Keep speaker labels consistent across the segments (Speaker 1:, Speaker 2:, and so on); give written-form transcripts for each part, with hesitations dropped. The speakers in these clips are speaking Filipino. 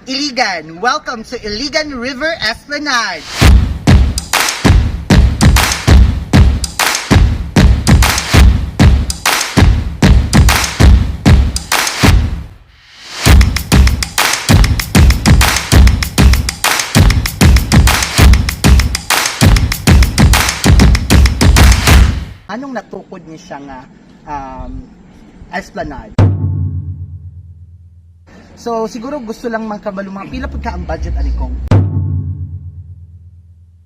Speaker 1: Iligan! Welcome to Iligan River Esplanade! Anong natukod niya siya nga Esplanade? So, siguro gusto lang magkabalo mga pila pagka ang budget ani Cong.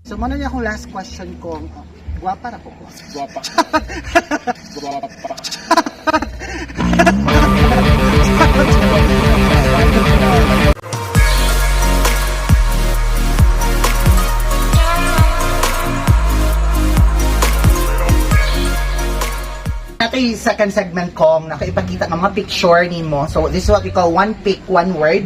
Speaker 1: So, muna niya akong last question Cong. Gwapa na po ko.
Speaker 2: Gwapa. Gwapa.
Speaker 1: Yung second segment Cong, nakaipakita ng mga picture ni mo. So, this is what we call one pic, one word.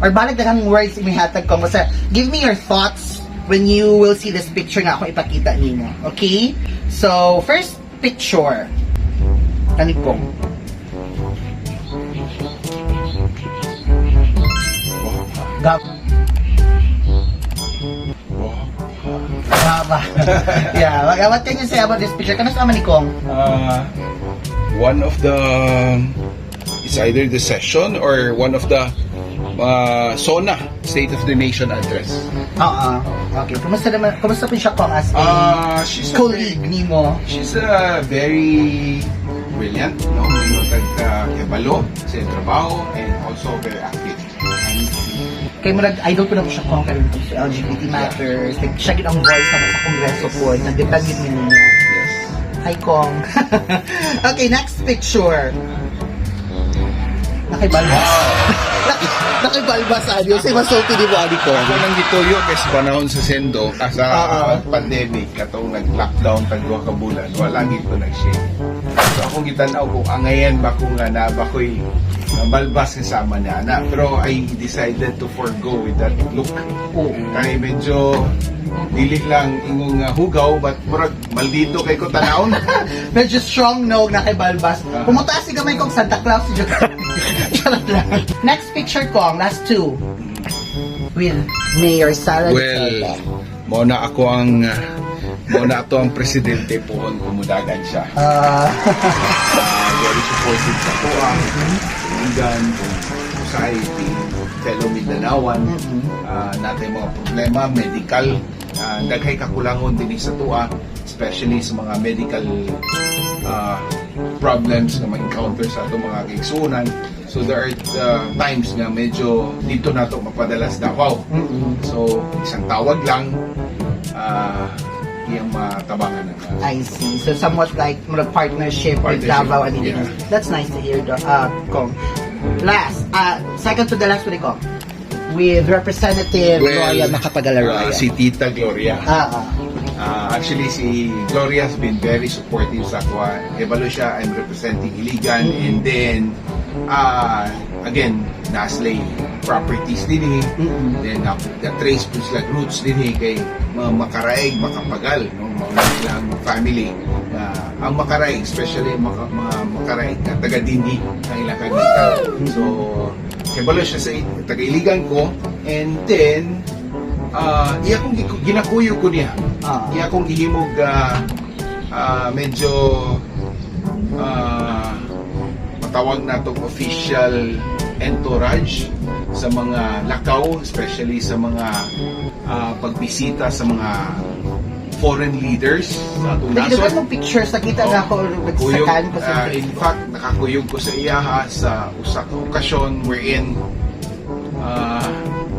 Speaker 1: Or balag daghang words imihatag Cong. Basta, give me your thoughts when you will see this picture na ako ipakita ni mo. Okay? So, first picture. Ano Cong? Yeah, what can you say about this picture? Kanas naman ni Cong?
Speaker 2: One of the it's either the session or one of the SONA State of the Nation address.
Speaker 1: Okay. Kumusta po siya Cong as a
Speaker 2: she's
Speaker 1: colleague ni mo?
Speaker 2: She's very brilliant, no? May tag-kabalo sa trabaho and also very active.
Speaker 1: Kay murag idol ko na po siya Cong karon sa LGBT matters. Like, siya gid ang voice sa kongreso po. Nag-depend yun ninyo. Hi Cong. Okay, next picture. Nakibalbas. Nakibalbas adios. Say masulti di mo ani Cong.
Speaker 2: Ako nang gituyo kasi panahon sa sendo sa pandemic katong nag-lockdown tag 2 ka bulan wala gid ko nag-share. So akong gitanaw ko angayan ba ko nga na ba ko'y balbas kasama niya na pero I decided to forgo with that look. Kaya medyo dili lang ingong hugaw but murag maldito kay ko tanawon.
Speaker 1: Medyo strong no na kay balbas. Pumunta si gamay kong Santa Claus si Next picture Cong, last two. With Mayor Sara.
Speaker 2: Well, muna ako ang ato ang presidente po kung kumudagan siya. Very supportive sa tuwa, kaibigan, society, fellow Mindanaoan, natin mga problema, medical, daghay kakulangon din sa tuwa, especially sa mga medical problems na ma-encounter sa ato mga kaigsunan. So there are times nga medyo dito na ito mapadalas Davao. So isang tawag lang, iyang matabangan ng
Speaker 1: I see. So somewhat like partnership with Davao and
Speaker 2: yeah.
Speaker 1: That's nice to hear, Cong. Last, second to the last one, Cong. With Representative Gloria Macapagal-Arroyo.
Speaker 2: Si Tita Gloria. Actually, si Gloria has been very supportive sa ako. Ebalo siya, I'm representing Iligan, and then again, naslay properties din then trace po sila roots din kay mga Makaraig, Makapagal, no? Mga ilang family. Ang Makaraig, especially mga Makaraig na taga-Dindi ang ilang kagitan. So, kebalo siya sa taga-Iligan ko, and then iya kong ginakuyo ko niya. Iya kong gihimog medyo matawag na itong official entourage sa mga lakaw, especially sa mga pagbisita sa mga foreign leaders sa atong nasod.
Speaker 1: Nagdagdag mong pictures, nakita na ako nagsakan ko sa
Speaker 2: in fact, nakakuyog ko sa iya sa usa ka okasyon wherein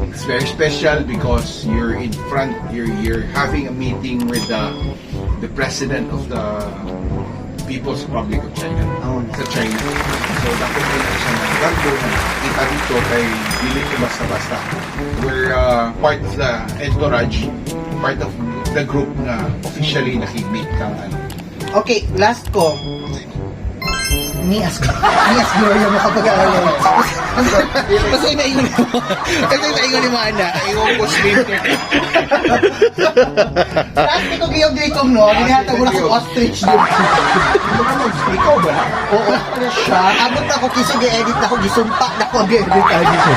Speaker 2: it's very special because you're in front, you're having a meeting with the president of the People's Republic of China. Sa China. So, dapat ko na siya ng garbo na kita dito kay dili ko basta-basta. We're part of the entourage, part of the group na officially nakig-meet kang ano.
Speaker 1: Okay, last ko. Ni as Gloria mo kapag alam. Kasi inaingon mo. Kasi inaingon ni Mana.
Speaker 2: Iwan ko sleep.
Speaker 1: Last ko kayo dito, no? Ginihata mo na sa ostrich doon.
Speaker 2: Ikaw ba?
Speaker 1: Oo, ano siya? Abot ako kasi gi-edit ako, gisumpak na ako gi-edit ako.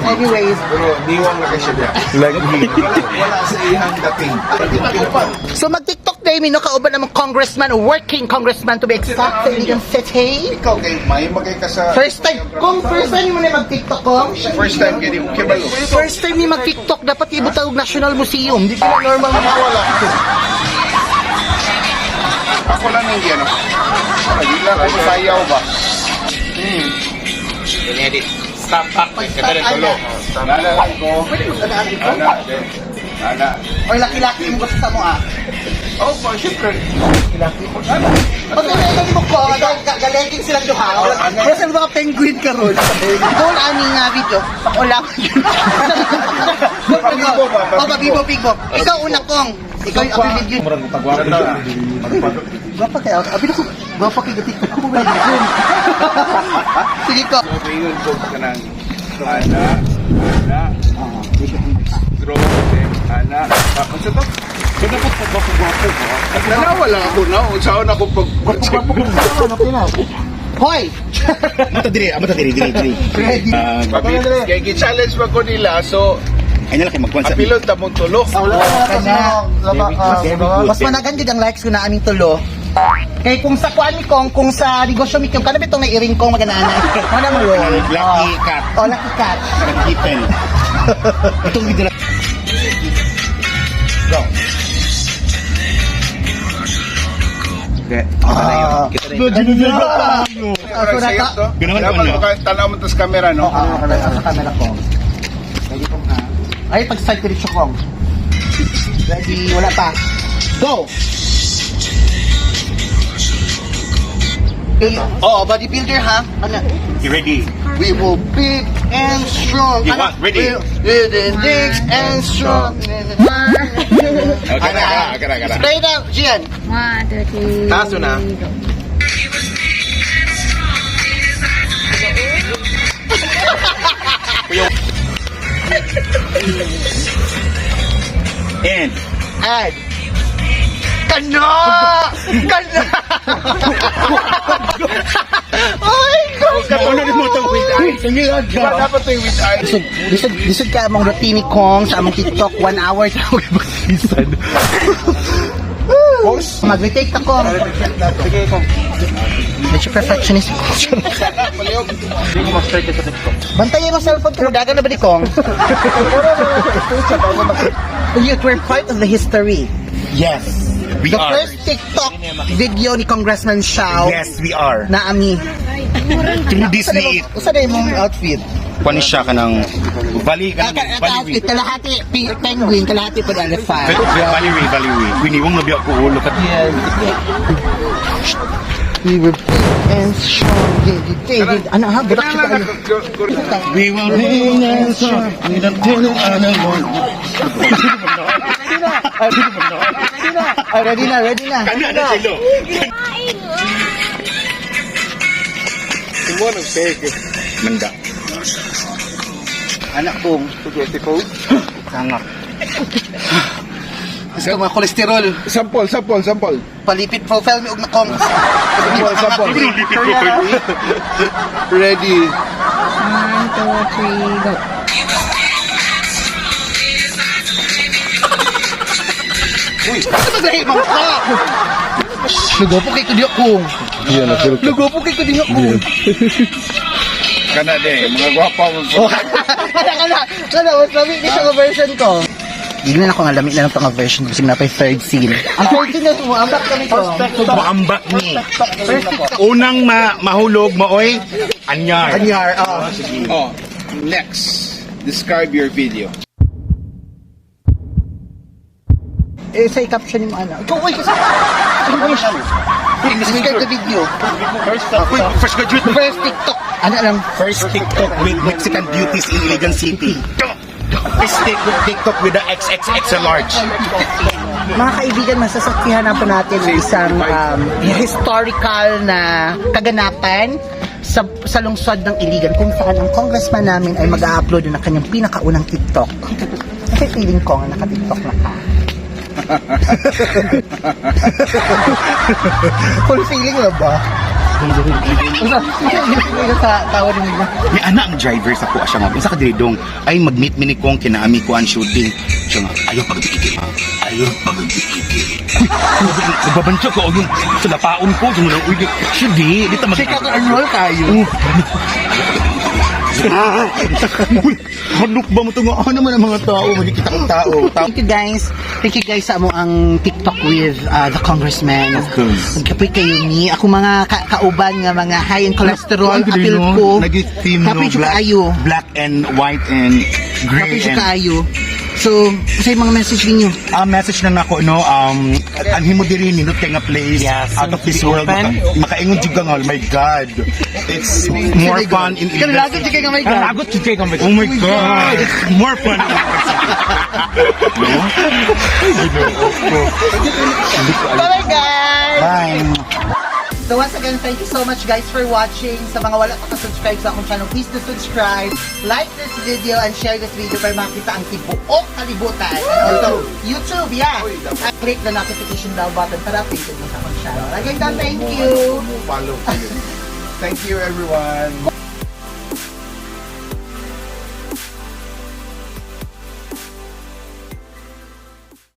Speaker 1: Anyways.
Speaker 2: Pero niwang na kasi siya. Wala sa ihang dating.
Speaker 1: So mag-TikTok day, no? Kauban namang congressman, working congressman to be exact sa Iligan City.
Speaker 2: Ikaw kay may magay ka sa...
Speaker 1: First time mo na mag-TikTok ko?
Speaker 2: First time kaya di ko kibalo.
Speaker 1: First time ni mag-TikTok, dapat ibutawag National Museum. Di ba normal na
Speaker 2: Wala. Ako lang hindi ano. Hindi lang ako sayaw ba?
Speaker 3: Edit. Stop back. Ganda rin tulo.
Speaker 2: Nala lang ko. Nala.
Speaker 1: Or laki-laki mo gusto mo
Speaker 2: Oh, pa, syempre.
Speaker 1: Pag nalagay mo ko, galegin silang duha. Kasi mga penguin ka ron. Doon aming video. Wala ko yun. Pabibo-bibo. Ikaw una kong. Ikaw yung upload video. Gwapa kaya. Abi na ko. Gwapa kaya TikTok ko ba yun? Sige ko.
Speaker 2: Ngayon ko ka ng ana. Draw. Ana. Ano to?
Speaker 3: Kaya dapat pagwapo-gwapo ko.
Speaker 2: Nanawala ako na. Saan ako pag...
Speaker 1: Hoy!
Speaker 3: Mata diri.
Speaker 1: Ready?
Speaker 2: Kaya gi-challenge mo ko nila. So,
Speaker 3: Ay na lang magkuhan sa...
Speaker 2: apilot na mong tulo.
Speaker 1: Mas managan din ang likes ko na aming tulo. Kaya kung sa kuan ni Kong, kung sa negosyo mi Kong, kanami itong nairing Kong maganaan. Ano mo yun?
Speaker 3: Lucky cat.
Speaker 1: Oh, lucky cat.
Speaker 3: Kitten. Itong video na...
Speaker 1: Go.
Speaker 3: Kita na yun.
Speaker 1: So, naka...
Speaker 3: Ganahan ko
Speaker 2: Dapat
Speaker 3: niya.
Speaker 2: mo tanaw mo sa camera, no?
Speaker 1: Sa camera ko. Ready Kong ha? Ay, pag-start ko rin siya Kong. Ready, wala pa. Go! Oh, bodybuilder ha? Ano?
Speaker 3: You ready?
Speaker 1: We will big and strong.
Speaker 3: You what? Ready?
Speaker 1: We're big and strong.
Speaker 3: Agara.
Speaker 1: Straight up, Gian.
Speaker 4: 1, 2, 3.
Speaker 2: Taas mo na.
Speaker 4: Go.
Speaker 3: And...
Speaker 1: Add. Kana! Oh my God!
Speaker 3: Ano din mo ito with eyes?
Speaker 2: Diba dapat ito yung with eyes?
Speaker 1: Lisod ka among routine ni Kong sa among TikTok 1 hour sa among season.
Speaker 2: Post?
Speaker 1: Mag-retake ka Kong.
Speaker 2: Sige, Kong.
Speaker 1: Medyo perfectionist.
Speaker 2: Hindi ko mag-start sa TikTok.
Speaker 1: Bantayan mo cellphone ko. Dagan na ba ni Kong? Youth, we're part of the history.
Speaker 3: Yes, we
Speaker 1: The
Speaker 3: are.
Speaker 1: first TikTok video ni Congressman Siao
Speaker 3: Yes, we are.
Speaker 1: na ami.
Speaker 3: Through Disney,
Speaker 1: Usa na yung outfit.
Speaker 3: panis siya ka ng bali ka ng
Speaker 1: Outfit, kalahati penguin, kalahati pa elephant.
Speaker 3: Baliwi. Winiwang na biyak ko ulo ka.
Speaker 1: We were big and strong. David. Ano ha? Budak siya tayo.
Speaker 3: We will be and strong. We don't tell you anyone.
Speaker 1: Ready na.
Speaker 3: Kanya na silo.
Speaker 2: Tingmo ng peg.
Speaker 3: Manda.
Speaker 1: Anak kong spaghetti po.
Speaker 3: Sangak.
Speaker 1: Gusto mga kolesterol.
Speaker 2: Sampol.
Speaker 1: Palipit profile ni Ugna Kong.
Speaker 2: Sampol. Ready.
Speaker 4: 1, 2, 3, go.
Speaker 1: Uy, ano maglahimang ka? Lugopo kay Kudiyo Kong. Lugopo kay Kudiyo Kong.
Speaker 2: Kana de, mga gwapa mo.
Speaker 1: Kana, mas lamig ni siya version ko. Hindi na ako nga lamig na lang itong version kasi na pa yung third scene. Ang third scene na sumuambak kami ko.
Speaker 3: Maambak ni. Unang mahulog maoy. Anyar.
Speaker 1: Kanyar,
Speaker 2: Oh, next. Describe your video.
Speaker 1: Eh, sa i-caption mo ano. Ikaw, uy, kasi... English. Describe the video.
Speaker 3: First graduate.
Speaker 1: First TikTok. Ano lang?
Speaker 3: First TikTok with Mexican beauties in Iligan City. First TikTok with the XXXL large.
Speaker 1: Mga kaibigan, masasaksihan na po natin ang isang historical na kaganapan sa lungsod ng Iligan kung saan ang congressman namin ay mag-a-upload ng kanyang pinakaunang TikTok. Kasi feeling ko nga naka-TikTok na ka. Full feeling na ba? Sa tawa din nila.
Speaker 3: May anak ang driver sa kuha siya nga. Isa ka diridong, ay mag-meet mi ni Cong kinaami ko ang shooting. Siya nga, ayaw pag-ibigil ha. Ayaw pag-ibigil. Nagbabansya ko, yung sa lapaon ko, sa mulang uy. Siya di ta mag-
Speaker 1: Check out ang roll tayo.
Speaker 3: Hanok ba mo ito nga? Ano naman ang mga tao? Magkikita kong tao.
Speaker 1: Thank you guys. Thank you guys sa mo ang TikTok with the congressman.
Speaker 3: Of course.
Speaker 1: Kapoy kayo ni. Ako mga kauban nga mga high in cholesterol. Apil ko.
Speaker 3: Nag-team no,
Speaker 1: Happy siya kaayo.
Speaker 3: black and white and
Speaker 1: Happy
Speaker 3: gray.
Speaker 1: siya kaayo. So, sa mga message ninyo.
Speaker 3: Message na nako no, anhin mo diri nindot kay nga place out of this world. Makaingon jud kang, oh my God. It's more fun in
Speaker 1: Kalagot siya kayo, oh my God.
Speaker 3: Kalagot jud kay nga, oh my God. It's more fun.
Speaker 1: Bye guys!
Speaker 3: Bye.
Speaker 1: So once again, thank you so much guys for watching. Sa mga wala pa ka-subscribe sa akong channel, please do subscribe, like this video, and share this video para makita ang tibuok kalibutan. And also, YouTube, yeah! And click the notification bell button para updated mo sa akong channel. Again, thank you!
Speaker 2: Follow. Thank you everyone.